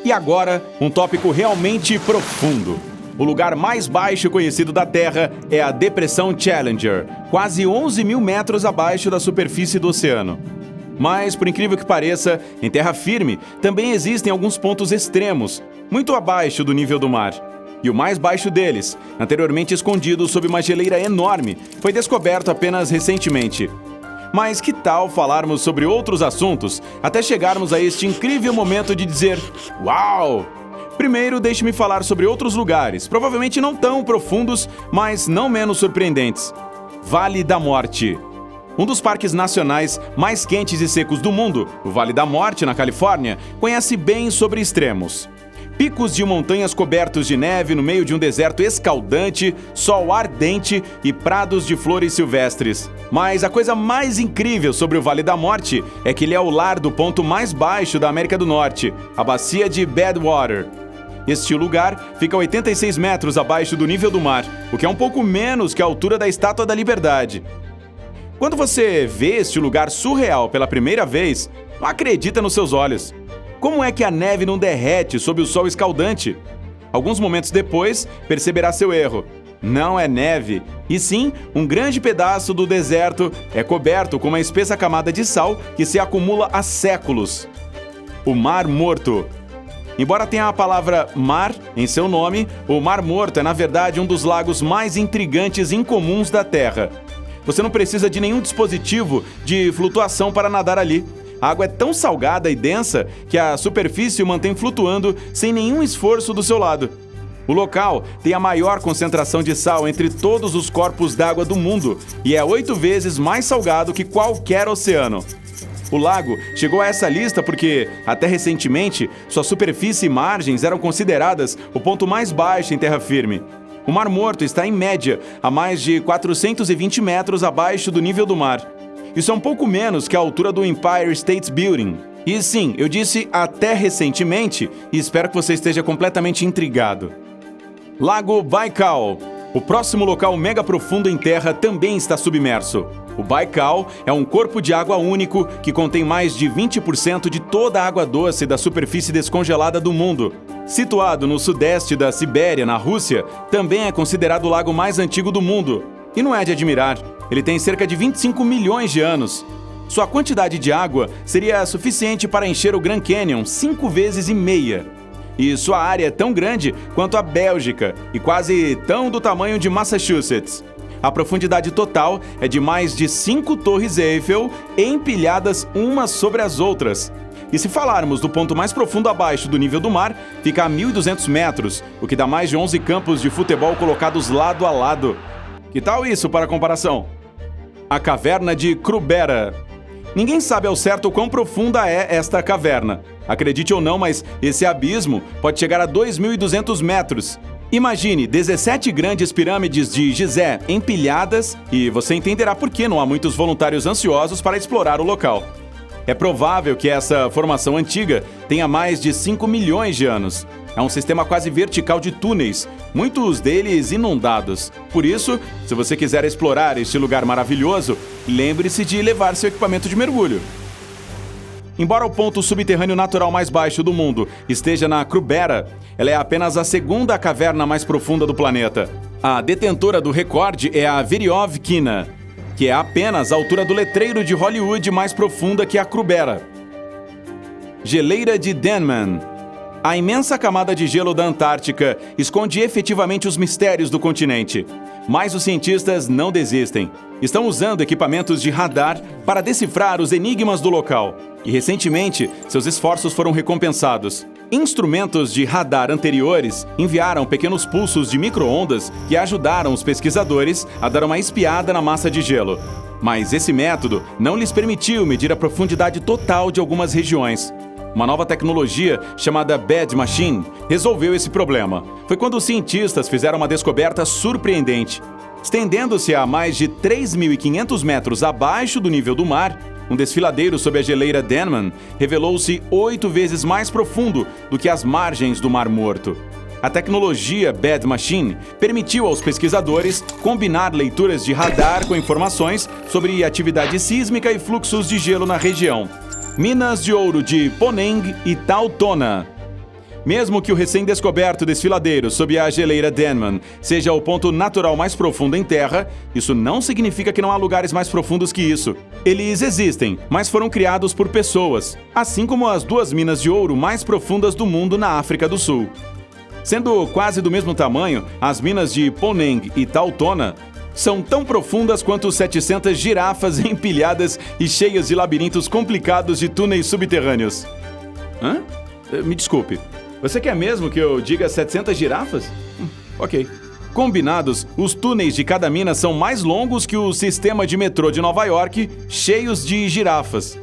E agora, um tópico realmente profundo. O lugar mais baixo conhecido da Terra é a Depressão Challenger, quase 11 mil metros abaixo da superfície do oceano. Mas, por incrível que pareça, em terra firme também existem alguns pontos extremos, muito abaixo do nível do mar. E o mais baixo deles, anteriormente escondido sob uma geleira enorme, foi descoberto apenas recentemente. Mas que tal falarmos sobre outros assuntos até chegarmos a este incrível momento de dizer "Uau!"? Primeiro, deixe-me falar sobre outros lugares, provavelmente não tão profundos, mas não menos surpreendentes. Vale da Morte. Um dos parques nacionais mais quentes e secos do mundo, o Vale da Morte, na Califórnia, conhece bem sobre extremos. Picos de montanhas cobertos de neve no meio de um deserto escaldante, sol ardente e prados de flores silvestres. Mas a coisa mais incrível sobre o Vale da Morte é que ele é o lar do ponto mais baixo da América do Norte, a bacia de Badwater. Este lugar fica a 86 metros abaixo do nível do mar, o que é um pouco menos que a altura da Estátua da Liberdade. Quando você vê este lugar surreal pela primeira vez, não acredita nos seus olhos. Como é que a neve não derrete sob o sol escaldante? Alguns momentos depois, perceberá seu erro. Não é neve, e sim um grande pedaço do deserto é coberto com uma espessa camada de sal que se acumula há séculos. O Mar Morto. Embora tenha a palavra mar em seu nome, o Mar Morto é na verdade um dos lagos mais intrigantes e incomuns da Terra. Você não precisa de nenhum dispositivo de flutuação para nadar ali. A água é tão salgada e densa que a superfície o mantém flutuando sem nenhum esforço do seu lado. O local tem a maior concentração de sal entre todos os corpos d'água do mundo e é 8 vezes mais salgado que qualquer oceano. O lago chegou a essa lista porque, até recentemente, sua superfície e margens eram consideradas o ponto mais baixo em terra firme. O Mar Morto está, em média, a mais de 420 metros abaixo do nível do mar. Isso é um pouco menos que a altura do Empire State Building. E sim, eu disse até recentemente e espero que você esteja completamente intrigado. Lago Baikal. O próximo local mega profundo em terra também está submerso. O Baikal é um corpo de água único que contém mais de 20% de toda a água doce da superfície descongelada do mundo. Situado no sudeste da Sibéria, na Rússia, também é considerado o lago mais antigo do mundo. E não é de admirar, ele tem cerca de 25 milhões de anos. Sua quantidade de água seria suficiente para encher o Grand Canyon 5 vezes e meia. E sua área é tão grande quanto a Bélgica e quase tão do tamanho de Massachusetts. A profundidade total é de mais de 5 torres Eiffel empilhadas umas sobre as outras. E se falarmos do ponto mais profundo abaixo do nível do mar, fica a 1.200 metros, o que dá mais de 11 campos de futebol colocados lado a lado. Que tal isso para comparação? A Caverna de Krubera. Ninguém sabe ao certo o quão profunda é esta caverna. Acredite ou não, mas esse abismo pode chegar a 2.200 metros. Imagine 17 grandes pirâmides de Gizé empilhadas e você entenderá por que não há muitos voluntários ansiosos para explorar o local. É provável que essa formação antiga tenha mais de 5 milhões de anos. É um sistema quase vertical de túneis, muitos deles inundados. Por isso, se você quiser explorar este lugar maravilhoso, lembre-se de levar seu equipamento de mergulho. Embora o ponto subterrâneo natural mais baixo do mundo esteja na Krubera, ela é apenas a segunda caverna mais profunda do planeta. A detentora do recorde é a Veriovkina, que é apenas a altura do letreiro de Hollywood mais profunda que a Krubera. Geleira de Denman. A imensa camada de gelo da Antártica esconde efetivamente os mistérios do continente. Mas os cientistas não desistem. Estão usando equipamentos de radar para decifrar os enigmas do local. E recentemente, seus esforços foram recompensados. Instrumentos de radar anteriores enviaram pequenos pulsos de micro-ondas que ajudaram os pesquisadores a dar uma espiada na massa de gelo. Mas esse método não lhes permitiu medir a profundidade total de algumas regiões. Uma nova tecnologia chamada Bad Machine resolveu esse problema. Foi quando os cientistas fizeram uma descoberta surpreendente. Estendendo-se a mais de 3.500 metros abaixo do nível do mar, um desfiladeiro sob a geleira Denman revelou-se 8 vezes mais profundo do que as margens do Mar Morto. A tecnologia Bad Machine permitiu aos pesquisadores combinar leituras de radar com informações sobre atividade sísmica e fluxos de gelo na região. Minas de ouro de Poneng e Tautona. Mesmo que o recém-descoberto desfiladeiro sob a geleira Denman seja o ponto natural mais profundo em terra, isso não significa que não há lugares mais profundos que isso. Eles existem, mas foram criados por pessoas, assim como as 2 minas de ouro mais profundas do mundo na África do Sul. Sendo quase do mesmo tamanho, as minas de Poneng e Tautona são tão profundas quanto 700 girafas empilhadas e cheias de labirintos complicados de túneis subterrâneos. Hã? Me desculpe. Você quer mesmo que eu diga 700 girafas? Ok. Combinados, os túneis de cada mina são mais longos que o sistema de metrô de Nova York, cheios de girafas.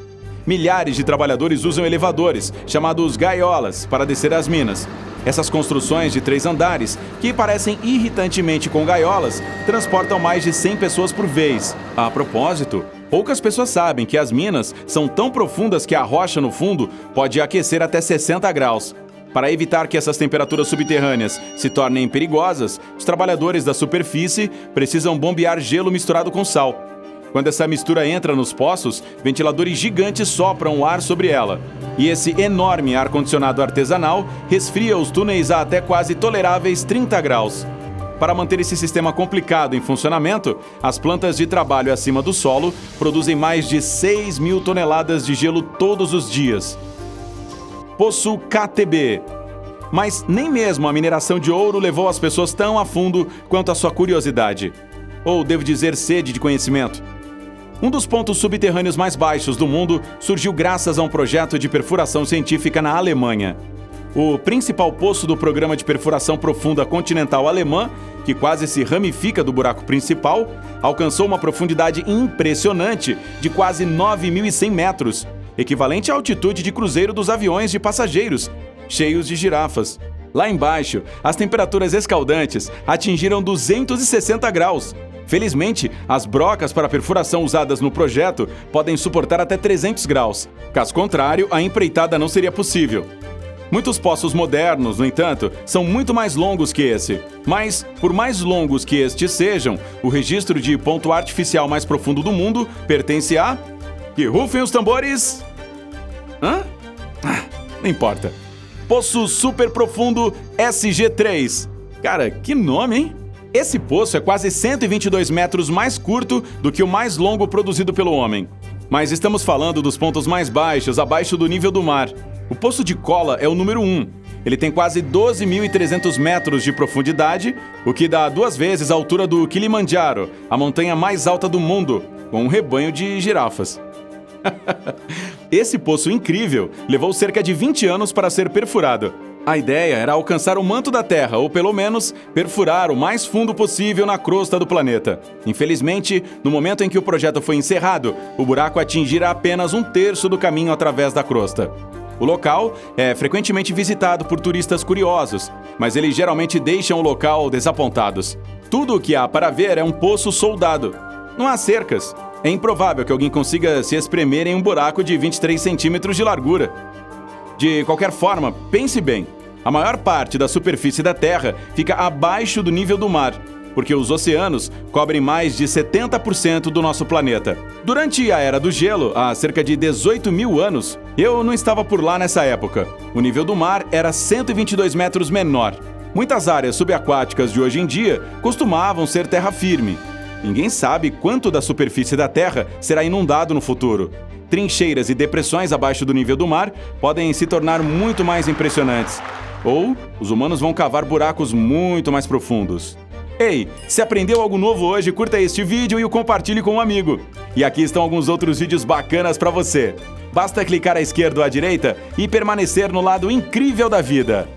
Milhares de trabalhadores usam elevadores, chamados gaiolas, para descer as minas. Essas construções de 3 andares, que parecem irritantemente com gaiolas, transportam mais de 100 pessoas por vez. A propósito, poucas pessoas sabem que as minas são tão profundas que a rocha no fundo pode aquecer até 60 graus. Para evitar que essas temperaturas subterrâneas se tornem perigosas, os trabalhadores da superfície precisam bombear gelo misturado com sal. Quando essa mistura entra nos poços, ventiladores gigantes sopram o ar sobre ela. E esse enorme ar-condicionado artesanal resfria os túneis a até quase toleráveis 30 graus. Para manter esse sistema complicado em funcionamento, as plantas de trabalho acima do solo produzem mais de 6.000 toneladas de gelo todos os dias. Poço KTB. Mas nem mesmo a mineração de ouro levou as pessoas tão a fundo quanto a sua curiosidade. Ou devo dizer sede de conhecimento. Um dos pontos subterrâneos mais baixos do mundo surgiu graças a um projeto de perfuração científica na Alemanha. O principal poço do programa de perfuração profunda continental alemã, que quase se ramifica do buraco principal, alcançou uma profundidade impressionante de quase 9.100 metros, equivalente à altitude de cruzeiro dos aviões de passageiros, cheios de girafas. Lá embaixo, as temperaturas escaldantes atingiram 260 graus. Felizmente, as brocas para perfuração usadas no projeto podem suportar até 300 graus. Caso contrário, a empreitada não seria possível. Muitos poços modernos, no entanto, são muito mais longos que esse. Mas, por mais longos que estes sejam, o registro de ponto artificial mais profundo do mundo pertence a... Que rufem os tambores! Hã? Não importa. Poço Super Profundo SG3. Cara, que nome, hein? Esse poço é quase 122 metros mais curto do que o mais longo produzido pelo homem. Mas estamos falando dos pontos mais baixos, abaixo do nível do mar. O Poço de Kola é o número 1. Ele tem quase 12.300 metros de profundidade, o que dá 2 vezes a altura do Kilimanjaro, a montanha mais alta do mundo, com um rebanho de girafas. Esse poço incrível levou cerca de 20 anos para ser perfurado. A ideia era alcançar o manto da Terra, ou pelo menos perfurar o mais fundo possível na crosta do planeta. Infelizmente, no momento em que o projeto foi encerrado, o buraco atingira apenas 1/3 do caminho através da crosta. O local é frequentemente visitado por turistas curiosos, mas eles geralmente deixam o local desapontados. Tudo o que há para ver é um poço soldado. Não há cercas. É improvável que alguém consiga se espremer em um buraco de 23 centímetros de largura. De qualquer forma, pense bem. A maior parte da superfície da Terra fica abaixo do nível do mar, porque os oceanos cobrem mais de 70% do nosso planeta. Durante a Era do Gelo, há cerca de 18.000 anos, eu não estava por lá nessa época. O nível do mar era 122 metros menor. Muitas áreas subaquáticas de hoje em dia costumavam ser terra firme. Ninguém sabe quanto da superfície da Terra será inundado no futuro. Trincheiras e depressões abaixo do nível do mar podem se tornar muito mais impressionantes. Ou os humanos vão cavar buracos muito mais profundos. Ei, se aprendeu algo novo hoje, curta este vídeo e o compartilhe com um amigo. E aqui estão alguns outros vídeos bacanas para você. Basta clicar à esquerda ou à direita e permanecer no lado incrível da vida.